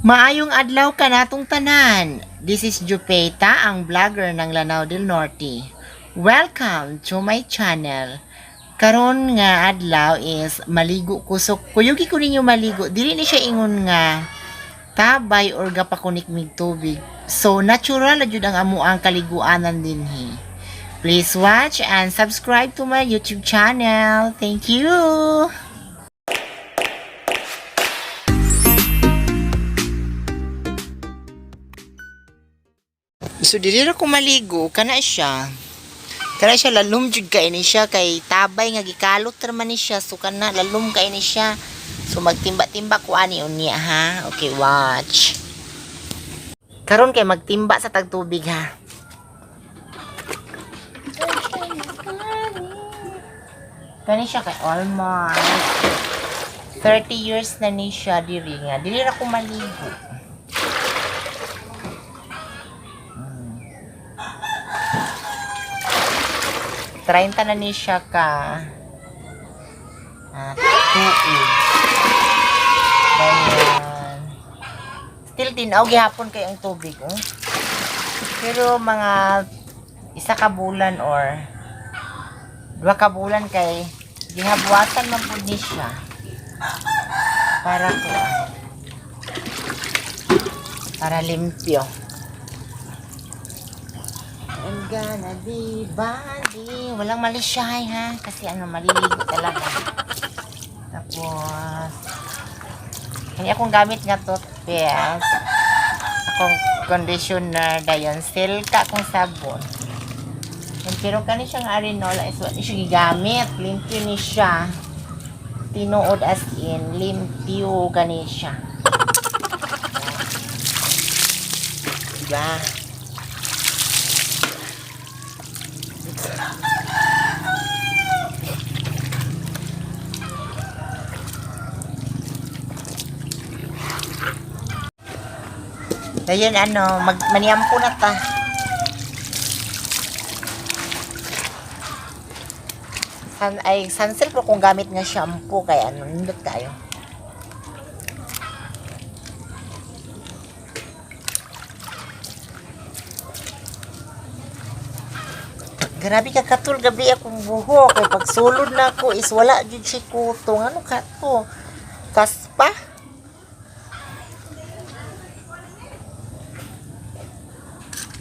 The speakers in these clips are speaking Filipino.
Maayong adlaw ka natong tanan. This is Jupeta, ang vlogger ng Lanao del Norte. Welcome to my channel. Karon nga adlaw is maligo kusok. Kuyugi ko ninyo maligo. Dili ni siya ingon nga tabay or gapakunik mig tubig. So natural na jud ang amo ang kaliguanan dinhi. Please watch and subscribe to my YouTube channel. Thank you. So diri ra ko maligo kana siya. Kana siya lalum jud kay ni siya kay tabay nga gikalot ra man ni siya so kana lalum kay ni siya. So magtimba-timba ko ani unya ha. Okay, watch. Karon kay magtimba sa tagtubig ha. Kani siya kay almost 30 years na ni siya diri nga. Diri ra ko maligo. 30 na ni siya ka tuig. Ganyan. Still tinaw gihapon kay ang tubig. Oh. Pero mga isa ka bulan or 2 ka bulan kay gihabuatan man pud ni siya. Para limpyo. I'm gonna be body. Walang malisyahay ha. Kasi maliligo talaga. Tapos, hindi akong gamit nga toothpaste. Akong conditioner dayon. Silka akong sabon. Pero kani siyang arenola is what siya gigamit. Limpyo ni siya. Tinuod as in. Limpyo gani siya. Diba? Dayon maniyampo na ta. Sunsilk ko kung gamit nga shampoo kaya nindot kayo. Grabe ka katul gabi akong buhok kay pag sulod na ako is wala jud si kutong. Ano ka to? Kaspa?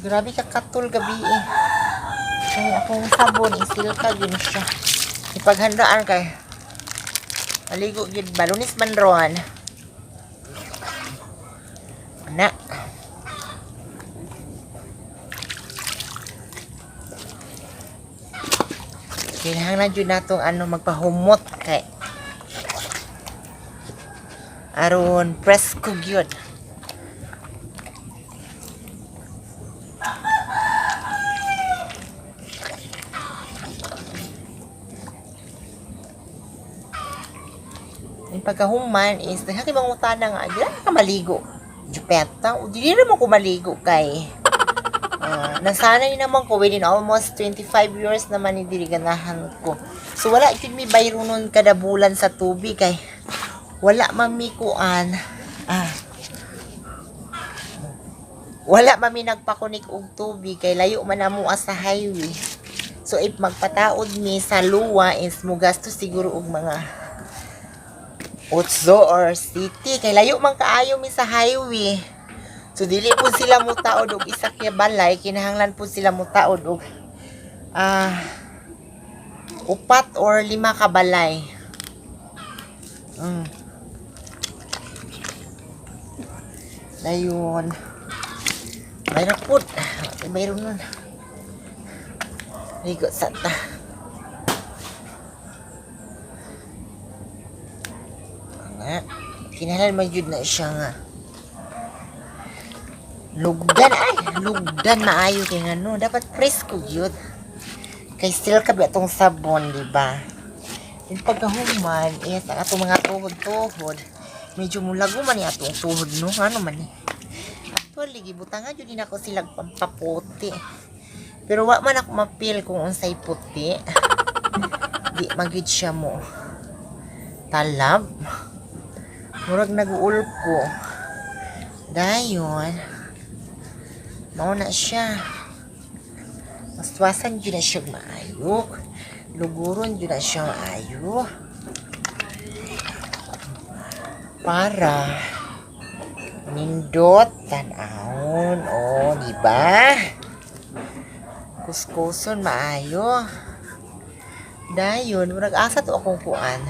Grabe ka katul gabi eh. Kaya akong sabon, isilka yun siya. Ipaghandaan kay maligo yun, balunis man rohan. Ana. Kinahanglan yun natong magpahumot kay aron presko yun. Yung pagkahuman is naghati bang utana nga dili ka maligo Jupeta o dili naman ko maligo kay nasanay naman ko within almost 25 years naman ni diri ganahan ko. So wala jud mi bayro nun kada bulan sa tubig kay wala man mi kuan wala man mi nagpakunik og tubig kay layo man amo sa highway. So if magpataod mi sa luwa is mugasto siguro og mga Otso or city kay layo man kaayo mi sa highway. So dili po sila mutaod og isa ka balay, kinahanglan po sila mutaod og 4 or 5 ka balay. Dayon. Mayroon po. Mayroon nun. Ligo sa ta. Kinahanglan man jud na siya nga lugdan maayo kay ngano dapat presko jud kay still kabi atong sabon di ba? Yung pagkahuman is ang atong mga tuhod medyo mulago man ni atong tuhod no ano man ni actually gibutangan jud nako sila pampaputi pero wa man ako mapil kung unsay puti di magid siya mo talab. Murag nag-uulp ko. Dayon, mauna siya. Maswasan dyan na siya maayo. Luguron dyan na siya maayo. Para nindot tanahon. O, diba? Kuskuson maayo. Dayon, nag-asa to akong kuan.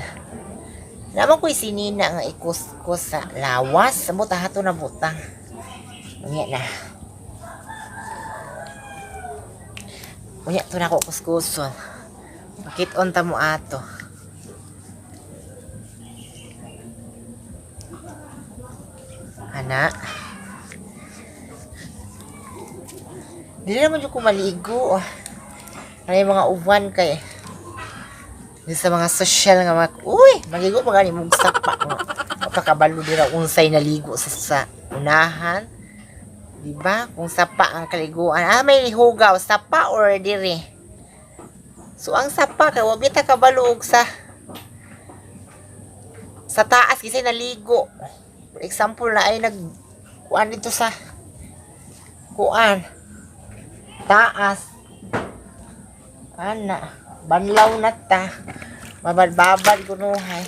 Naman ko'y sinina nga ikuskus sa lawas. Sa buta hato na butang. Unya na. Unya to na ako kuskuson. Makit-on ta mo ato. Ana. Dili naman yung kumaligo. Ano yung mga uwan kay di sa mga social nga maligo pa gani mong sapa kapakabalo dira unsay naligo sa unahan, di ba? Kung sapa ang kaliguan, may hugaw sapa or diri. So ang sapa kay wa bita kabalo og sa taas kasi naligo. For example na ay kuan dito sa kuan taas ana banlaw na ta. Babad-babad kunuhay.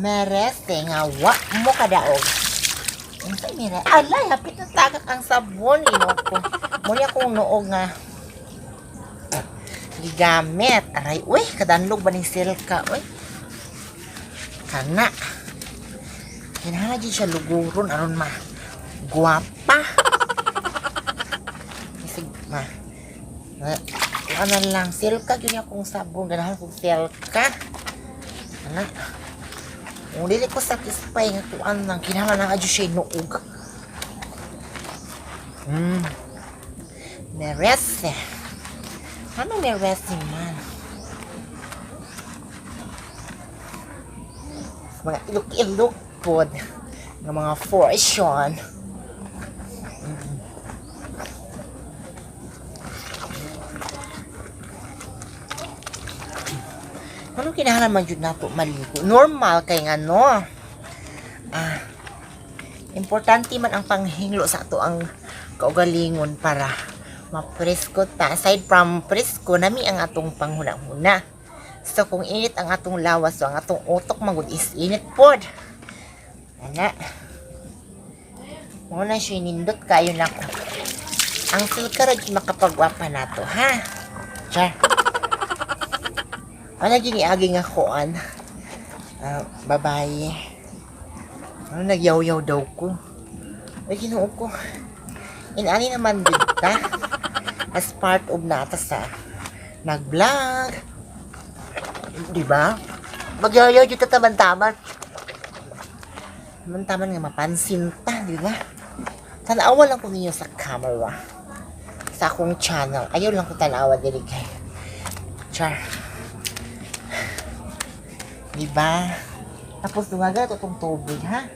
Merese nga wa mo kadaog. Unsay mira? Alay, hapit na tagak ang sabon inoko. Muna akong noog nga gigamit. Aray, kadanlog ba ng silka, kana. Kinahanglan din siya luguron, aron guwapa. Isig, ano lang, silka, yun akong sabon, ganahan kong silka. Kana. Kung dili ko satisfy nga kuan lang, kinahanglan na adyo siya noog. Merese. Ano may resting man? Mga ilok-ilok po ng mga fortune. Ano kinahanglan man yun nato maligo? Normal kay nga no. Importante man ang panghinglo sa ato ang kaugalingon para mapresko ta. Aside from presko, nami ang atong panghuna-huna. So, kung init ang atong lawas, so ang atong utok magud is init pod. Ana. Muna siya nindot kayo na ko. Ang silka rin makapagwapa na to, ha? Char. Ano giniagi nga koan? Babae. Ano nagyaw-yaw daw ko? Ay, ginuo ko. Inani naman dita. As part of nata sa nag-vlog. Diba? Magyayaw dito taman-taman. Taman-taman nga mapansin ta, diba? Tanawa lang ko ninyo sa camera. Sa akong channel. Ayaw lang ko tanawa dili kay. Char. Diba? Tapos dumaga itong tubig, ha?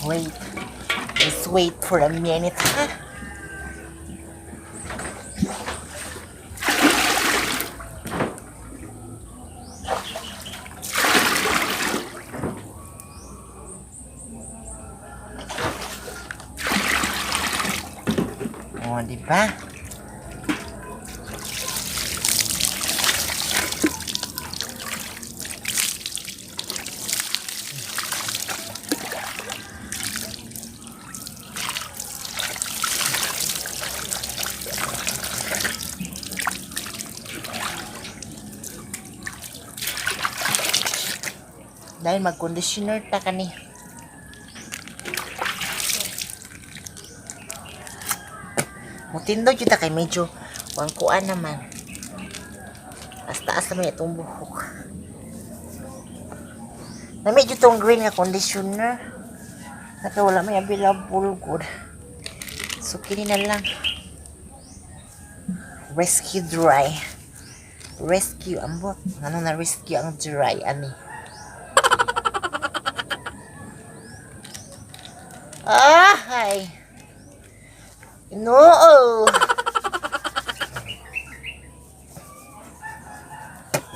Wait. Just wait for a minute, ha? O, diba? Dahil mag-conditioner ta kani. Mutindog kita kay medyo wangkuan naman. Taas-taas naman itong buhok. Na medyo itong green nga conditioner. Naka wala may available good. So, kini na lang. Rescue dry. Rescue, ambot. Ano na rescue ang dry, ani? Ay! No!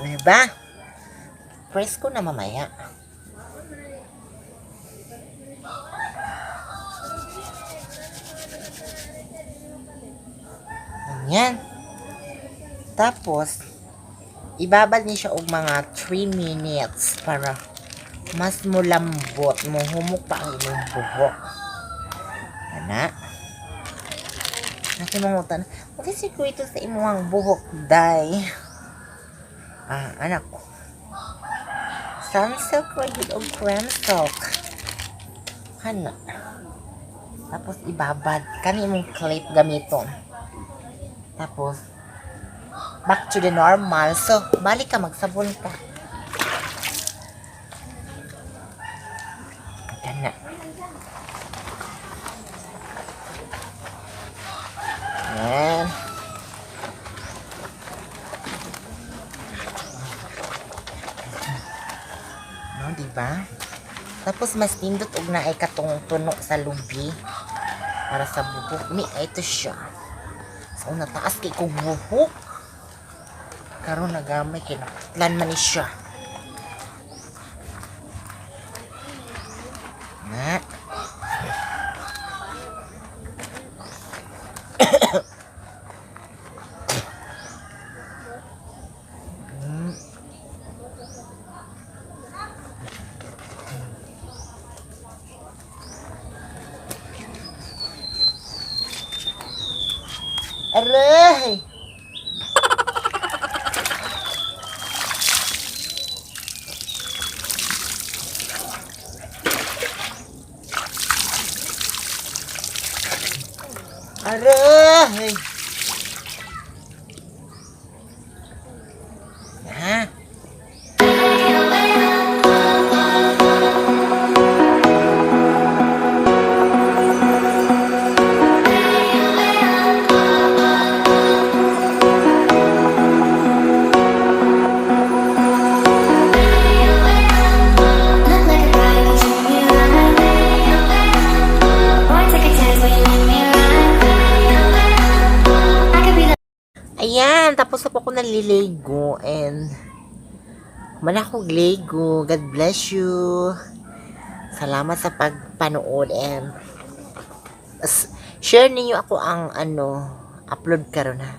Diba? Press ko na mamaya. Ayan. Tapos, ibabad niya siya og mga 3 minutes para mas mulambot, muhumok pa ang inyong buhok. Ana? Nakimangutan. What is secreto sa imuhang buhok, day? Anak ko. Sunsilk ragged o cream silk. Kana. Tapos ibabad. Kani mong clip gamiton. Tapos, back to the normal. So, balik ka, magsabon ka. Kana. Ayan. No, diba? Tapos, mas tindot og na ay katong tuno sa lubi. Para sa buhok. Ito siya. So, nataas kay kong buhok. Karon nagamay kinakatlan man ni siya. Na. Aray! Aray! Ha? Ayan, tapos na po ako naliligo and manakog Lego. God bless you. Salamat sa pagpanood and share ninyo ako ang upload karon ha.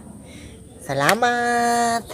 Salamat.